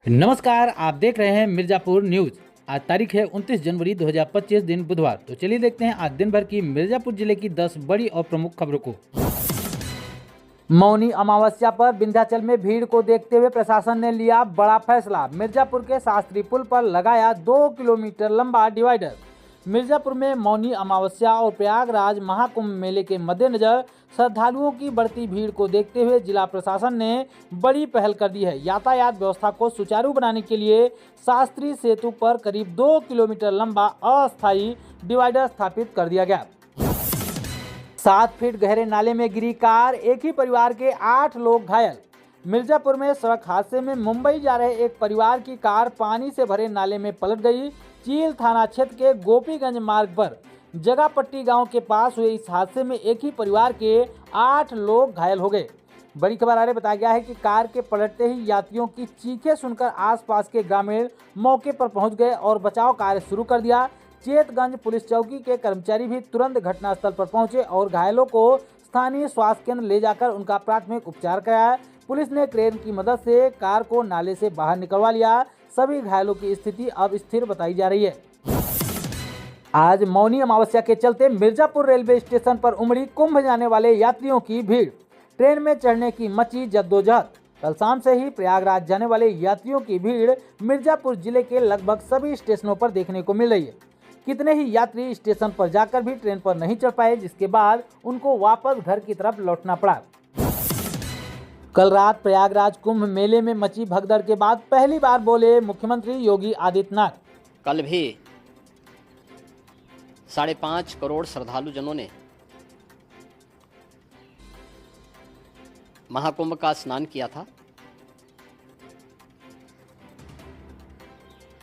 नमस्कार, आप देख रहे हैं मिर्जापुर न्यूज। आज तारीख है 29 जनवरी 2025 दिन बुधवार। तो चलिए देखते हैं आज दिन भर की मिर्जापुर जिले की 10 बड़ी और प्रमुख खबरों को। मौनी अमावस्या पर विंध्याचल में भीड़ को देखते हुए प्रशासन ने लिया बड़ा फैसला। मिर्जापुर के शास्त्री पुल पर लगाया 2 किलोमीटर लंबा डिवाइडर। मिर्जापुर में मौनी अमावस्या और प्रयागराज महाकुंभ मेले के मद्देनजर श्रद्धालुओं की बढ़ती भीड़ को देखते हुए जिला प्रशासन ने बड़ी पहल कर दी है। यातायात व्यवस्था को सुचारू बनाने के लिए शास्त्री सेतु पर करीब 2 किलोमीटर लंबा अस्थायी डिवाइडर स्थापित कर दिया गया। 7 फीट गहरे नाले में गिरी कार, एक ही परिवार के 8 लोग घायल। मिर्जापुर में सड़क हादसे में मुंबई जा रहे एक परिवार की कार पानी से भरे नाले में पलट गई। चील थाना क्षेत्र के गोपीगंज मार्ग पर जगापट्टी गांव के पास हुए इस हादसे में एक ही परिवार के 8 लोग घायल हो गए। बड़ी खबर आ रही बताया गया है कि कार के पलटते ही यात्रियों की चीखें सुनकर आसपास के ग्रामीण मौके पर पहुंच गए और बचाव कार्य शुरू कर दिया। चेतगंज पुलिस चौकी के कर्मचारी भी तुरंत घटनास्थल पर पहुंचे और घायलों को स्थानीय स्वास्थ्य केंद्र ले जाकर उनका प्राथमिक उपचार कराया। पुलिस ने क्रेन की मदद से कार को नाले से बाहर निकलवा लिया। सभी घायलों की स्थिति अब स्थिर बताई जा रही है। आज मौनी अमावस्या के चलते मिर्जापुर रेलवे स्टेशन पर उमड़ी कुंभ जाने वाले यात्रियों की भीड़। ट्रेन में चढ़ने की मची जद्दोजहद। कल शाम से ही प्रयागराज जाने वाले यात्रियों की भीड़ मिर्जापुर जिले के लगभग सभी स्टेशनों पर देखने को मिल रही है। कितने ही यात्री स्टेशन पर जाकर भी ट्रेन पर नहीं चढ़ पाए, जिसके बाद उनको वापस घर की तरफ लौटना पड़ा। कल रात प्रयागराज कुंभ मेले में मची भगदड़ के बाद पहली बार बोले मुख्यमंत्री योगी आदित्यनाथ। कल भी 5.5 करोड़ श्रद्धालु जनों ने महाकुंभ का स्नान किया था।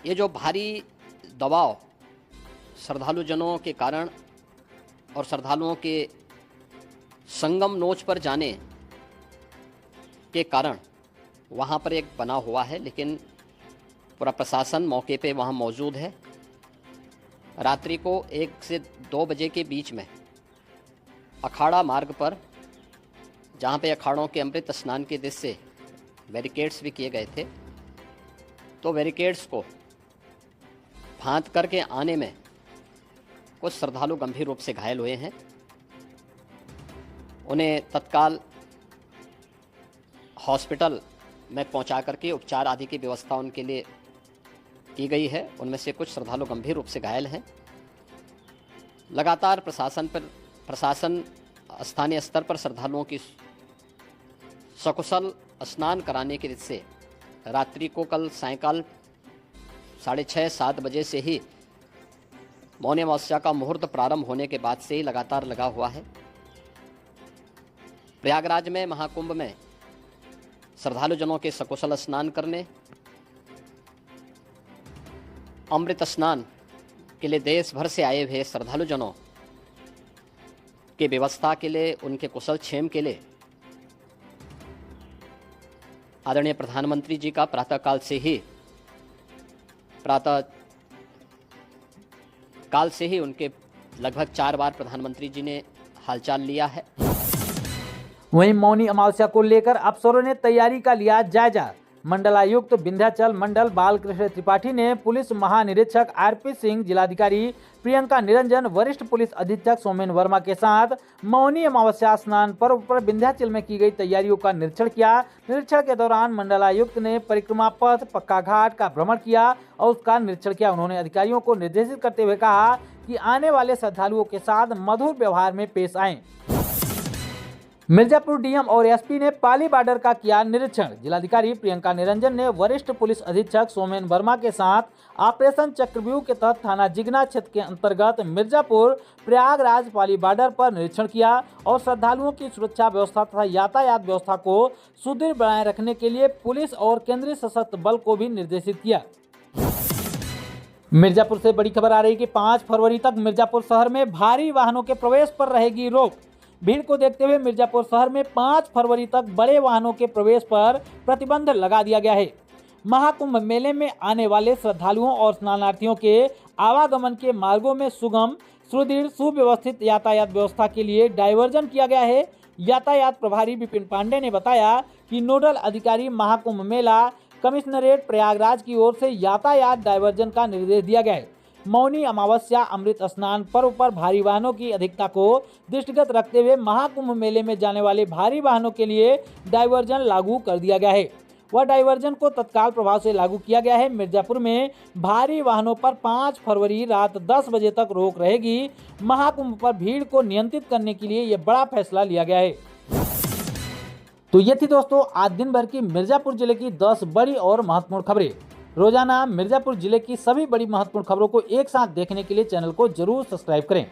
ये जो भारी दबाव श्रद्धालु जनों के कारण और श्रद्धालुओं के संगम नोच पर जाने के कारण वहाँ पर एक बना हुआ है, लेकिन पूरा प्रशासन मौके पे वहाँ मौजूद है। रात्रि को 1 से 2 बजे के बीच में अखाड़ा मार्ग पर, जहाँ पे अखाड़ों के अमृत स्नान के दृश्य से बैरिकेड्स भी किए गए थे, तो बैरिकेड्स को फांद करके आने में कुछ श्रद्धालु गंभीर रूप से घायल हुए हैं। उन्हें तत्काल हॉस्पिटल में पहुंचा करके उपचार आदि की व्यवस्था उनके लिए की गई है। उनमें से कुछ श्रद्धालु गंभीर रूप से घायल हैं। लगातार प्रशासन स्थानीय स्तर पर श्रद्धालुओं की सकुशल स्नान कराने के दृष्टि से रात्रि को कल सायंकाल 6:30-7 बजे से ही मौनी अमावस्या का मुहूर्त प्रारंभ होने के बाद से ही लगातार लगा हुआ है। प्रयागराज में महाकुंभ में श्रद्धालु जनों के सकुशल स्नान करने, अमृत स्नान के लिए देश भर से आए हुए श्रद्धालु जनों की व्यवस्था के लिए, उनके कुशल क्षेम के लिए आदरणीय प्रधानमंत्री जी का प्रातः काल से ही उनके लगभग 4 बार प्रधानमंत्री जी ने हालचाल लिया है। वहीं मौनी अमावस्या को लेकर अफसरों ने तैयारी का लिया जायजा। मंडलायुक्त विंध्याचल मंडल बालकृष्ण त्रिपाठी ने पुलिस महानिरीक्षक आरपी सिंह, जिलाधिकारी प्रियंका निरंजन, वरिष्ठ पुलिस अधीक्षक सोमेन वर्मा के साथ मौनी अमावस्या स्नान पर्व पर विंध्याचल में की गई तैयारियों का निरीक्षण किया। निरीक्षण के दौरान मंडलायुक्त ने परिक्रमा पथ, पक्का घाट का भ्रमण किया और उसका निरीक्षण किया। उन्होंने अधिकारियों को निर्देशित करते हुए कहा कि आने वाले श्रद्धालुओं के साथ मधुर व्यवहार में पेश आएं। मिर्जापुर डीएम और एसपी ने पाली बॉर्डर का किया निरीक्षण। जिलाधिकारी प्रियंका निरंजन ने वरिष्ठ पुलिस अधीक्षक सोमेन वर्मा के साथ ऑपरेशन चक्रव्यूह के तहत थाना जिगना क्षेत्र के अंतर्गत मिर्जापुर प्रयागराज पाली बॉर्डर पर निरीक्षण किया और श्रद्धालुओं की सुरक्षा व्यवस्था तथा यातायात व्यवस्था को सुदृढ़ बनाए रखने के लिए पुलिस और केंद्रीय सशस्त्र बल को भी निर्देशित किया। मिर्जापुर से बड़ी खबर आ रही है कि 5 फरवरी तक मिर्जापुर शहर में भारी वाहनों के प्रवेश पर रहेगी रोक। भीड़ को देखते हुए मिर्जापुर शहर में 5 फरवरी तक बड़े वाहनों के प्रवेश पर प्रतिबंध लगा दिया गया है। महाकुंभ मेले में आने वाले श्रद्धालुओं और स्नानार्थियों के आवागमन के मार्गों में सुगम, सुदृढ़, सुव्यवस्थित यातायात व्यवस्था के लिए डायवर्जन किया गया है। यातायात प्रभारी विपिन पांडे ने बताया कि नोडल अधिकारी महाकुंभ मेला कमिश्नरेट प्रयागराज की ओर से यातायात डायवर्जन का निर्देश दिया गया है। मौनी अमावस्या अमृत स्नान पर्व पर भारी वाहनों की अधिकता को दृष्टिगत रखते हुए महाकुंभ मेले में जाने वाले भारी वाहनों के लिए डायवर्जन लागू कर दिया गया है। वह डायवर्जन को तत्काल प्रभाव से लागू किया गया है। मिर्जापुर में भारी वाहनों पर 5 फरवरी रात 10 बजे तक रोक रहेगी। महाकुंभ पर भीड़ को नियंत्रित करने के लिए यह बड़ा फैसला लिया गया है। तो ये थी दोस्तों आज दिन भर की मिर्जापुर जिले की 10 बड़ी और महत्वपूर्ण खबरें। रोजाना मिर्जापुर जिले की सभी बड़ी महत्वपूर्ण खबरों को एक साथ देखने के लिए चैनल को जरूर सब्सक्राइब करें।